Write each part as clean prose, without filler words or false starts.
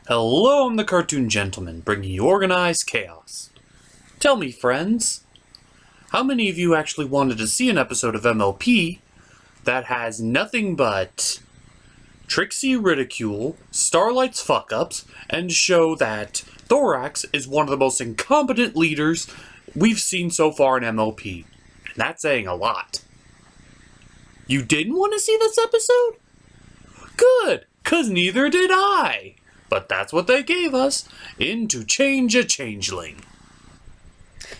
Hello, I'm the Cartoon Gentleman, bringing you organized chaos. Tell me, friends, how many of you actually wanted to see an episode of MLP that has nothing but Trixie ridicule, Starlight's fuck-ups, and show that Thorax is one of the most incompetent leaders we've seen so far in MLP? And that's saying a lot. You didn't want to see this episode? Good, 'cause neither did I. But that's what they gave us in To Change a Changeling.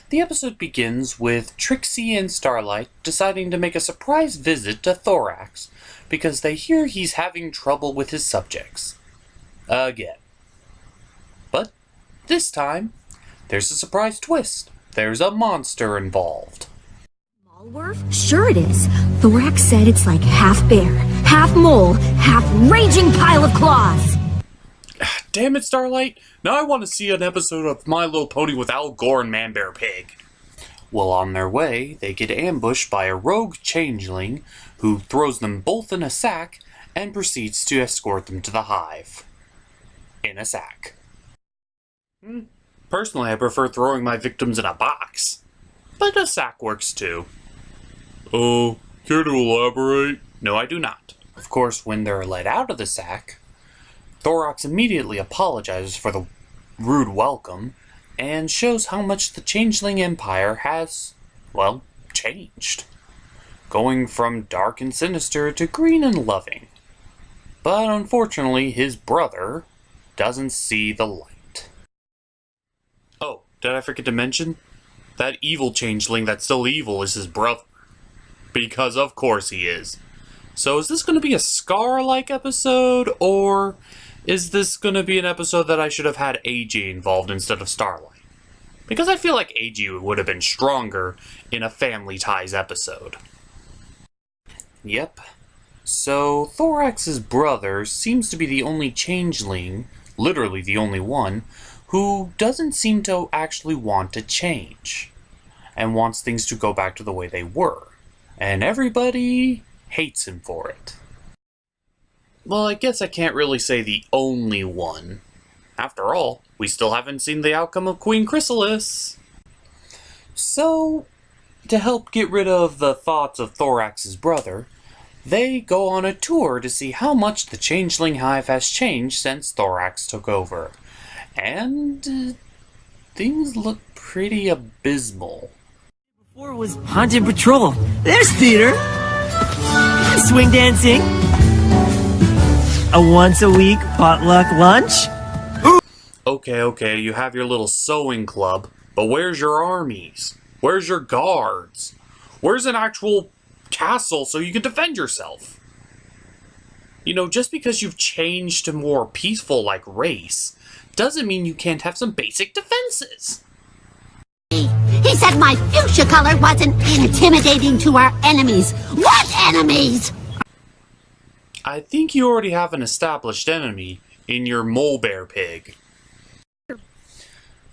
The episode begins with Trixie and Starlight deciding to make a surprise visit to Thorax because they hear he's having trouble with his subjects. Again. But this time, there's a surprise twist. There's a monster involved. Malworth? Sure it is. Thorax said it's like half bear, half mole, half raging pile of claws. Damn it, Starlight. Now I want to see an episode of My Little Pony with Al Gore and Man Bear Pig. Well, on their way, they get ambushed by a rogue changeling who throws them both in a sack and proceeds to escort them to the hive. In a sack. Personally, I prefer throwing my victims in a box. But a sack works too. Oh, care to elaborate? No, I do not. Of course, when they're let out of the sack, Thorax immediately apologizes for the rude welcome and shows how much the Changeling Empire has, well, changed. Going from dark and sinister to green and loving. But unfortunately, his brother doesn't see the light. Oh, did I forget to mention? That evil Changeling that's still evil is his brother. Because of course he is. So is this going to be a Scar-like episode, or is this going to be an episode that I should have had AJ involved instead of Starlight? Because I feel like AJ would have been stronger in a Family Ties episode. Yep. So, Thorax's brother seems to be the only changeling, literally the only one, who doesn't seem to actually want to change. And wants things to go back to the way they were. And everybody hates him for it. Well, I guess I can't really say the only one. After all, we still haven't seen the outcome of Queen Chrysalis. So, to help get rid of the thoughts of Thorax's brother, they go on a tour to see how much the Changeling Hive has changed since Thorax took over. And things look pretty abysmal. Before it was Haunted Patrol. There's theater. Swing dancing. A once-a-week potluck lunch? Okay, you have your little sewing club, but where's your armies? Where's your guards? Where's an actual castle so you can defend yourself? You know, just because you've changed to more peaceful-like race, doesn't mean you can't have some basic defenses. He said my fuchsia color wasn't intimidating to our enemies. What enemies? I think you already have an established enemy in your Mole Bear Pig.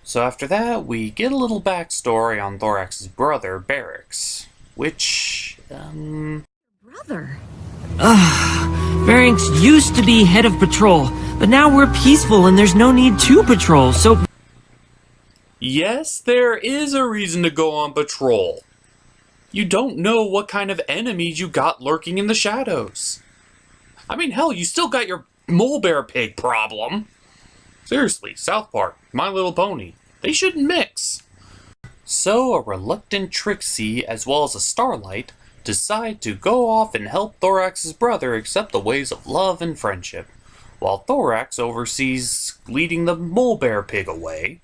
So after that, we get a little backstory on Thorax's brother, Barracks, which, Brother. Barracks used to be head of patrol, but now we're peaceful and there's no need to patrol, so... Yes, there is a reason to go on patrol. You don't know what kind of enemies you got lurking in the shadows. I mean, hell, you still got your Mole Bear Pig problem. Seriously, South Park, My Little Pony, they shouldn't mix. So a reluctant Trixie, as well as a Starlight, decide to go off and help Thorax's brother accept the ways of love and friendship, while Thorax oversees leading the Mole Bear Pig away.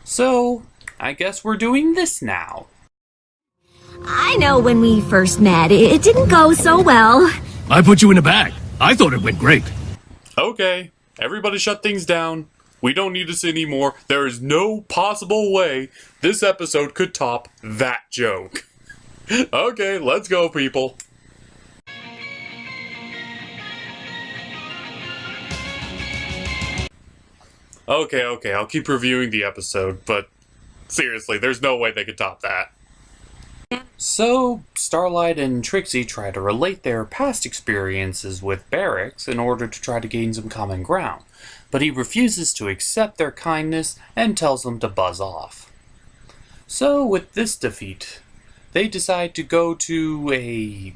So, I guess we're doing this now. I know when we first met, it didn't go so well. I put you in a bag. I thought it went great. Okay, everybody shut things down. We don't need this anymore. There is no possible way this episode could top that joke. Okay, let's go, people. Okay, I'll keep reviewing the episode, but seriously, there's no way they could top that. So, Starlight and Trixie try to relate their past experiences with Barracks in order to try to gain some common ground, but he refuses to accept their kindness and tells them to buzz off. So, with this defeat, they decide to go to a...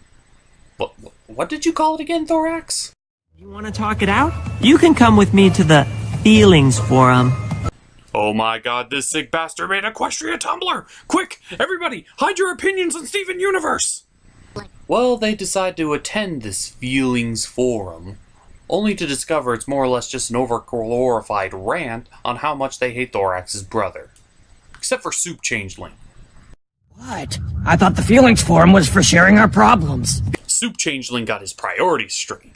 What did you call it again, Thorax? You want to talk it out? You can come with me to the Feelings Forum. Oh my god, this sick bastard made Equestria Tumblr! Quick, everybody, hide your opinions on Steven Universe! Well, they decide to attend this Feelings Forum, only to discover it's more or less just an over-glorified rant on how much they hate Thorax's brother. Except for Soup Changeling. What? I thought the Feelings Forum was for sharing our problems. Soup Changeling got his priorities straight.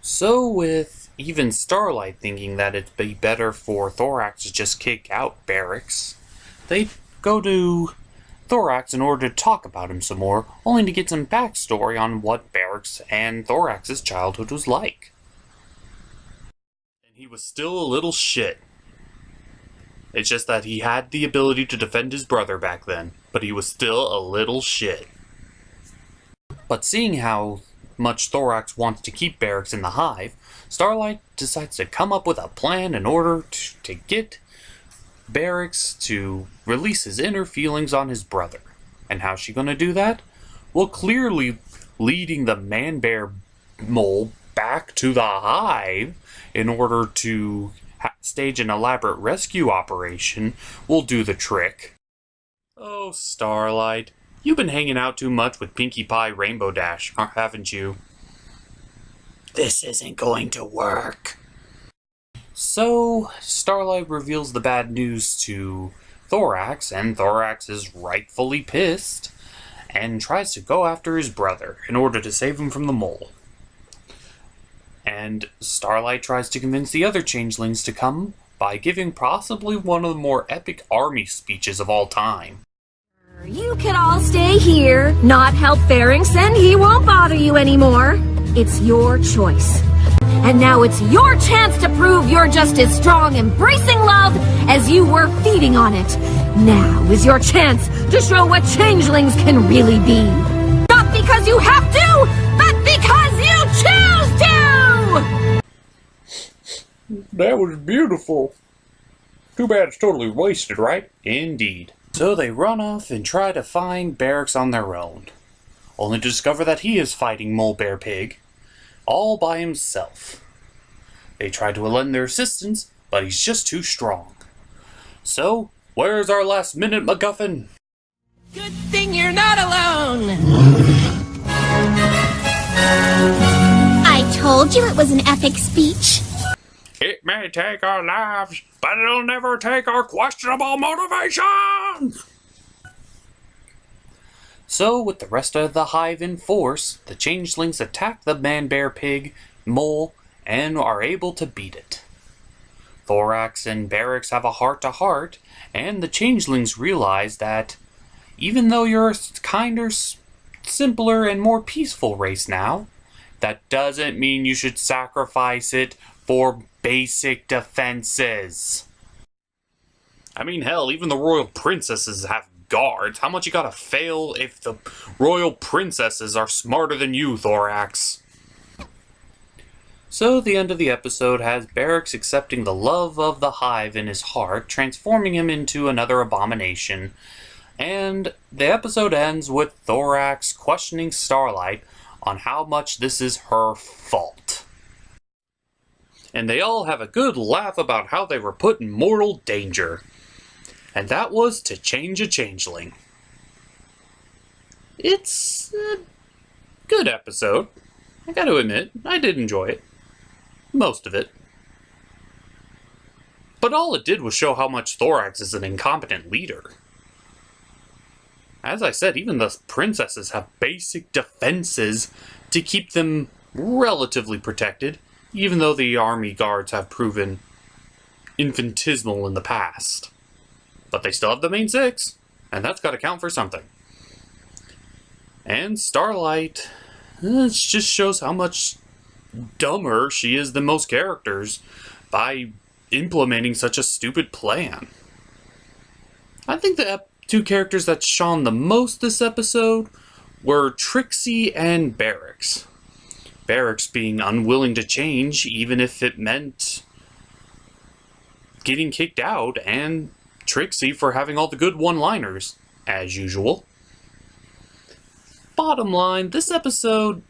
So with even Starlight thinking that it'd be better for Thorax to just kick out Barracks, they go to Thorax in order to talk about him some more, only to get some backstory on what Barracks and Thorax's childhood was like. And he was still a little shit. It's just that he had the ability to defend his brother back then, but he was still a little shit. But seeing how much Thorax wants to keep Barracks in the hive, Starlight decides to come up with a plan in order to get Barracks to release his inner feelings on his brother. And how's she gonna do that? Well, clearly leading the man-bear mole back to the hive in order to stage an elaborate rescue operation will do the trick. Oh, Starlight, you've been hanging out too much with Pinkie Pie Rainbow Dash, haven't you? This isn't going to work. So, Starlight reveals the bad news to Thorax, and Thorax is rightfully pissed, and tries to go after his brother in order to save him from the mole. And Starlight tries to convince the other changelings to come by giving possibly one of the more epic army speeches of all time. You can all stay here, not help Pharynx, and he won't bother you anymore. It's your choice. And now it's your chance to prove you're just as strong embracing love as you were feeding on it. Now is your chance to show what changelings can really be. Not because you have to, but because you choose to! That was beautiful. Too bad it's totally wasted, right? Indeed. So they run off and try to find Barracks on their own, only to discover that he is fighting Mole Bear Pig, all by himself. They try to lend their assistance, but he's just too strong. So, where's our last minute MacGuffin? Good thing you're not alone! I told you it was an epic speech. It may take our lives, but it'll never take our questionable motivation! So, with the rest of the hive in force, the changelings attack the man-bear pig, mole, and are able to beat it. Thorax and Barracks have a heart-to-heart, and the changelings realize that even though you're a kinder, simpler, and more peaceful race now, that doesn't mean you should sacrifice it for basic defenses. I mean, hell, even the royal princesses have guards. How much you gotta fail if the royal princesses are smarter than you, Thorax? So, the end of the episode has Barracks accepting the love of the hive in his heart, transforming him into another abomination, and the episode ends with Thorax questioning Starlight on how much this is her fault. And they all have a good laugh about how they were put in mortal danger. And that was To Change a Changeling. It's a good episode. I gotta admit, I did enjoy it. Most of it. But all it did was show how much Thorax is an incompetent leader. As I said, even the princesses have basic defenses to keep them relatively protected, even though the army guards have proven infinitesimal in the past. But they still have the main six, and that's got to count for something. And Starlight, it just shows how much dumber she is than most characters by implementing such a stupid plan. I think the two characters that shone the most this episode were Trixie and Barracks. Barracks being unwilling to change even if it meant getting kicked out, and Trixie for having all the good one-liners, as usual. Bottom line, this episode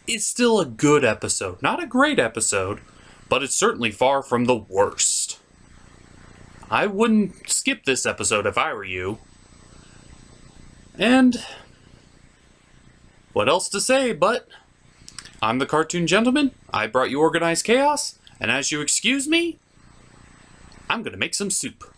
is still a good episode. Not a great episode, but it's certainly far from the worst. I wouldn't skip this episode if I were you. And what else to say, but I'm the Cartoon Gentleman, I brought you organized chaos, and as you excuse me, I'm gonna make some soup.